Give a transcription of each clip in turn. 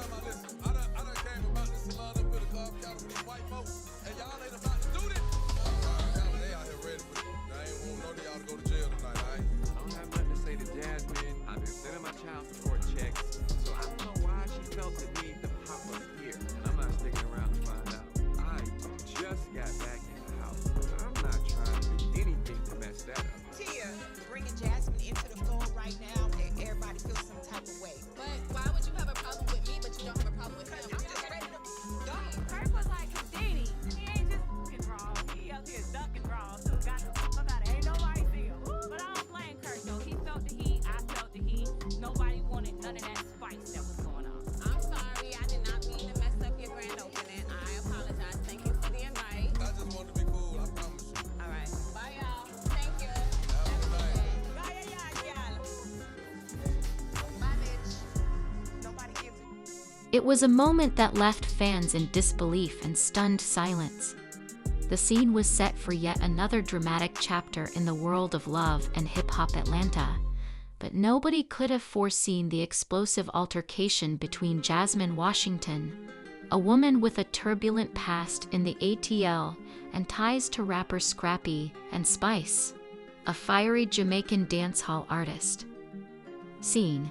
I don't have nothing to say to Jasmine. I've been sending my child support checks, so I don't know why she felt the need to pop up here. And I'm not sticking around to find out. I just got back in the house. I'm not trying to do anything to mess that up. Tia, bringing Jasmine into the fold right now, everybody feels some type of way. But why would you have a problem with me, but you don't have a problem with him? I'm just ready to go. Kirk was like Houdini. He ain't just fucking wrong. He out here ducking wrong. So got the fuck out of ain't nobody see him. But I don't blame Kirk though. He felt the heat. I felt the heat. Nobody wanted none of that spice that was going on. I'm sorry, I did not mean to mess up your grand opening. I apologize. Thank you for the invite. I just want to be cool, I promise you. All right. Bye, y'all. Thank you. Bye, bitch. Nobody gives it. It was a moment that left fans in disbelief and stunned silence. The scene was set for yet another dramatic chapter in the world of love and hip-hop Atlanta, but nobody could have foreseen the explosive altercation between Jasmine Washington, a woman with a turbulent past in the ATL and ties to rapper Scrappy, and Spice, a fiery Jamaican dancehall artist. Scene: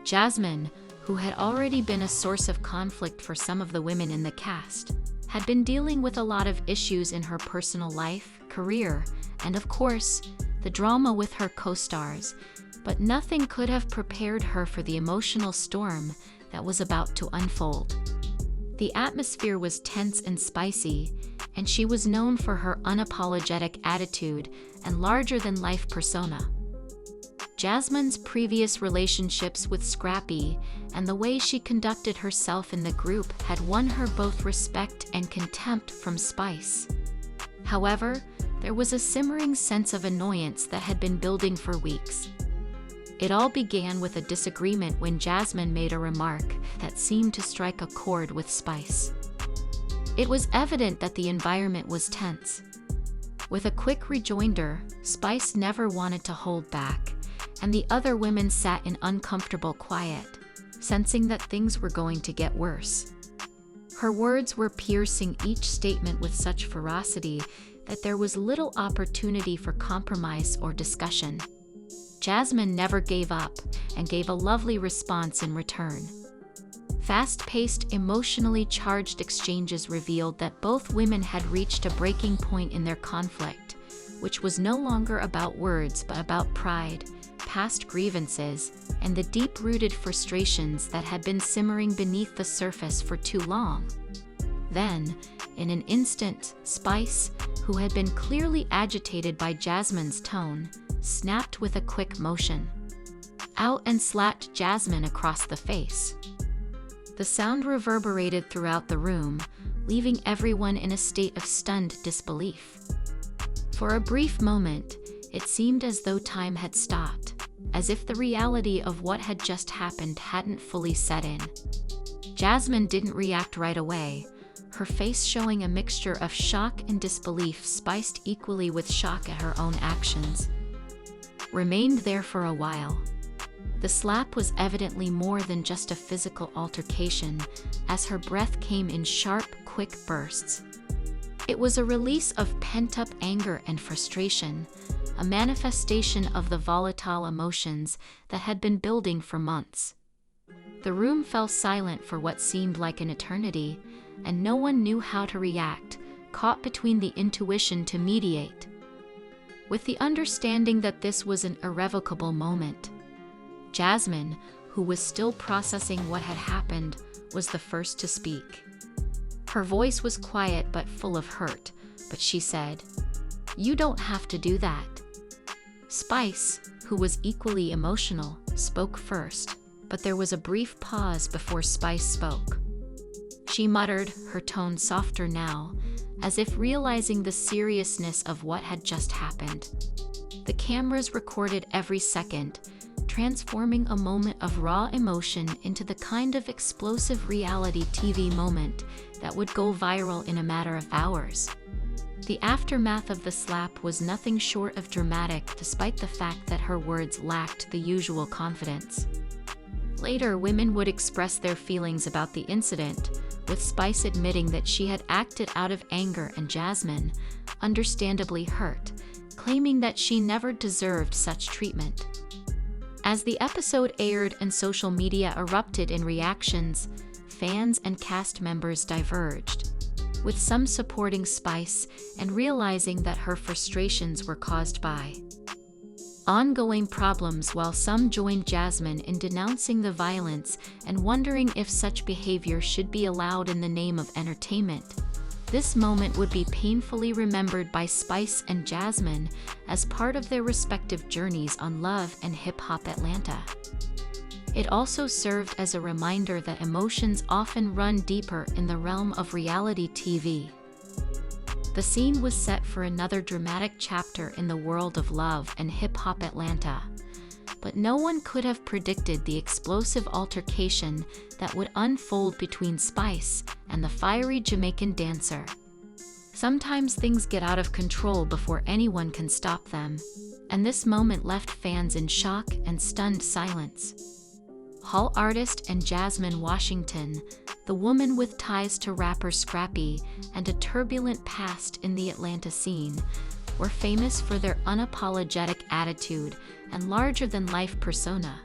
Jasmine, who had already been a source of conflict for some of the women in the cast, had been dealing with a lot of issues in her personal life, career, and of course, the drama with her co-stars, but nothing could have prepared her for the emotional storm that was about to unfold. The atmosphere was tense and spicy, and she was known for her unapologetic attitude and larger-than-life persona. Jasmine's previous relationships with Scrappy and the way she conducted herself in the group had won her both respect and contempt from Spice. However, there was a simmering sense of annoyance that had been building for weeks. It all began with a disagreement when Jasmine made a remark that seemed to strike a chord with Spice. It was evident that the environment was tense. With a quick rejoinder, Spice never wanted to hold back, and the other women sat in uncomfortable quiet, sensing that things were going to get worse. Her words were piercing each statement with such ferocity that there was little opportunity for compromise or discussion. Jasmine never gave up and gave a lovely response in return. Fast-paced, emotionally charged exchanges revealed that both women had reached a breaking point in their conflict, which was no longer about words but about pride, past grievances, and the deep-rooted frustrations that had been simmering beneath the surface for too long. Then, in an instant, Spice, who had been clearly agitated by Jasmine's tone, snapped with a quick motion out and slapped Jasmine across the face. The sound reverberated throughout the room, leaving everyone in a state of stunned disbelief. For a brief moment, it seemed as though time had stopped, as if the reality of what had just happened hadn't fully set in. Jasmine didn't react right away, her face showing a mixture of shock and disbelief spiced equally with shock at her own actions. Remained there for a while. The slap was evidently more than just a physical altercation, as her breath came in sharp, quick bursts. It was a release of pent-up anger and frustration, a manifestation of the volatile emotions that had been building for months. The room fell silent for what seemed like an eternity, and no one knew how to react, caught between the intuition to mediate. With the understanding that this was an irrevocable moment, Jasmine, who was still processing what had happened, was the first to speak. Her voice was quiet but full of hurt, but she said, "You don't have to do that." Spice, who was equally emotional, spoke first, but there was a brief pause before Spice spoke. She muttered, her tone softer now, as if realizing the seriousness of what had just happened. The cameras recorded every second, transforming a moment of raw emotion into the kind of explosive reality TV moment that would go viral in a matter of hours. The aftermath of the slap was nothing short of dramatic, despite the fact that her words lacked the usual confidence. Later, women would express their feelings about the incident, with Spice admitting that she had acted out of anger and Jasmine, understandably hurt, claiming that she never deserved such treatment. As the episode aired and social media erupted in reactions, fans and cast members diverged, with some supporting Spice and realizing that her frustrations were caused by ongoing problems, while some joined Jasmine in denouncing the violence and wondering if such behavior should be allowed in the name of entertainment. This moment would be painfully remembered by Spice and Jasmine as part of their respective journeys on Love and Hip Hop Atlanta. It also served as a reminder that emotions often run deeper in the realm of reality TV. The scene was set for another dramatic chapter in the world of Love and Hip Hop Atlanta, but no one could have predicted the explosive altercation that would unfold between Spice and the fiery Jamaican dancer. Sometimes things get out of control before anyone can stop them, and this moment left fans in shock and stunned silence. Hall artist and Jasmine Washington, the woman with ties to rapper Scrappy and a turbulent past in the Atlanta scene, were famous for their unapologetic attitude and larger-than-life persona.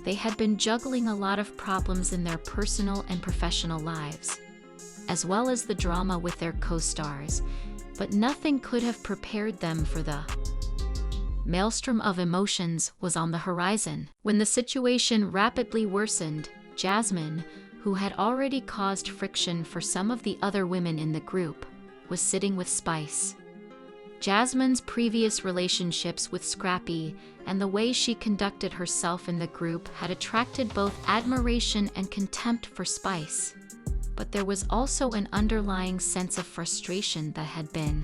They had been juggling a lot of problems in their personal and professional lives, as well as the drama with their co-stars, but nothing could have prepared them for the maelstrom of emotions was on the horizon. When the situation rapidly worsened, Jasmine, who had already caused friction for some of the other women in the group, was sitting with Spice. Jasmine's previous relationships with Scrappy and the way she conducted herself in the group had attracted both admiration and contempt for Spice, but there was also an underlying sense of frustration that had been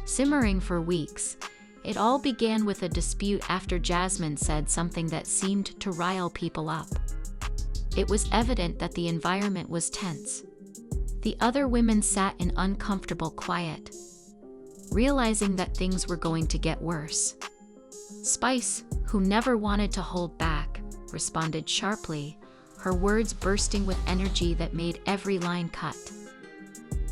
simmering for weeks. It all began with a dispute after Jasmine said something that seemed to rile people up. It was evident that the environment was tense. The other women sat in uncomfortable quiet, realizing that things were going to get worse. Spice, who never wanted to hold back, responded sharply, her words bursting with energy that made every line cut.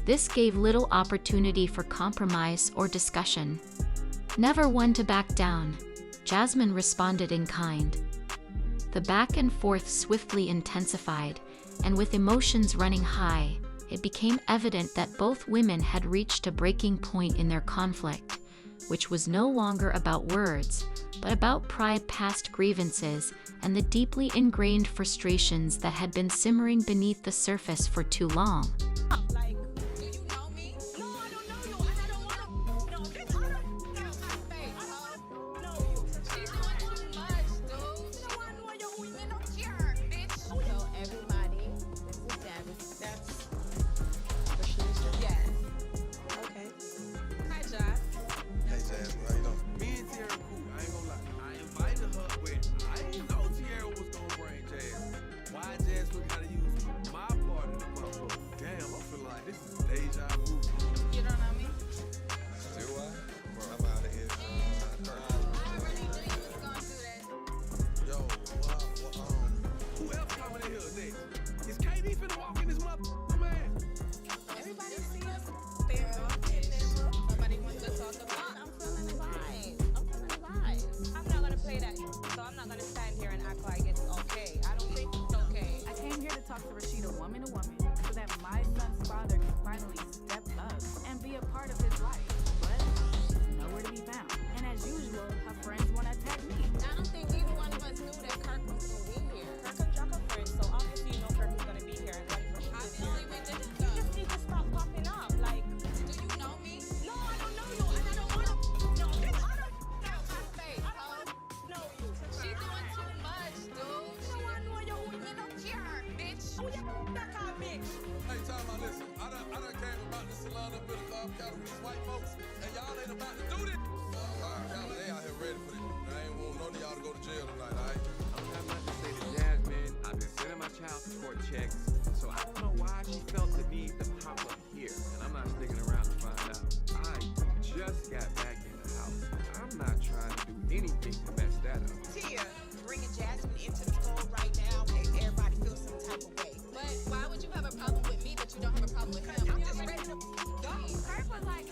This gave little opportunity for compromise or discussion. Never one to back down, Jasmine responded in kind. The back and forth swiftly intensified, and with emotions running high, it became evident that both women had reached a breaking point in their conflict, which was no longer about words, but about pride, past grievances, and the deeply ingrained frustrations that had been simmering beneath the surface for too long. Like, do you know me? No, I don't know you, and I don't wanna. No, bitch, I don't. Get out my face, ho. No, she's doing too much, dude. No, I know you, who you don't care, bitch. So everybody, this is Jasmine. That's Rasheeda. Yeah. Okay. Hi, Josh. Hey, Jasmine, how you doing? Me and Tierra cool, I ain't gonna lie. I invited her, but I didn't know Tierra was gonna bring Jasmine. Why Jasmine gotta use my part of the puzzle? Damn, I feel like this is deja vu. You don't know me? Still why? I'm out of here. I already knew you was gonna do that. Yo, Who else coming in here next? Is KD finna walk in this motherfucker, man? Everybody see us there. Nobody wants to talk about. I'm feeling the vibe. I'm feeling the vibe. I'm not gonna play that, so I'm not gonna stand here and act like it's okay. I don't think it's okay. I came here to talk to Rasheeda woman to woman so that my son's father can finally step up and be a part of his life. But she's nowhere to be found. And as usual, her friends want to attack me. I don't think either one of us knew that Kirk was gonna be here. Kirk and Jack are friends, so obviously you know Kirk is gonna be here and ready for me. Obviously, we didn't You just need to stop popping up. Like, Do you know me? no, I don't know you, and I don't wanna. No, bitch, I don't. Get out my face, ho. know you. She's doing too much, dude. No, I know you, who you don't care, bitch. Oh, yeah, that kind of bitch. hey, time out, listen. I done came about this salon up in the club with these white folks, and y'all ain't about to do this. Y'all, they out here ready for this. I ain't want none of y'all to go to jail tonight, all right? I'm not about to say to Jasmine, I've been sending my child support checks, so I don't know why she felt the need to pop up here, and I'm not sticking around to find out. I just got back in the house. I'm not trying to do anything to mess that up. Tia, bringing Jasmine into the fold right now, everybody feels some type of way. But why would you have a problem with me, but you don't have a problem with him? I'm just ready to go. Kirk was like,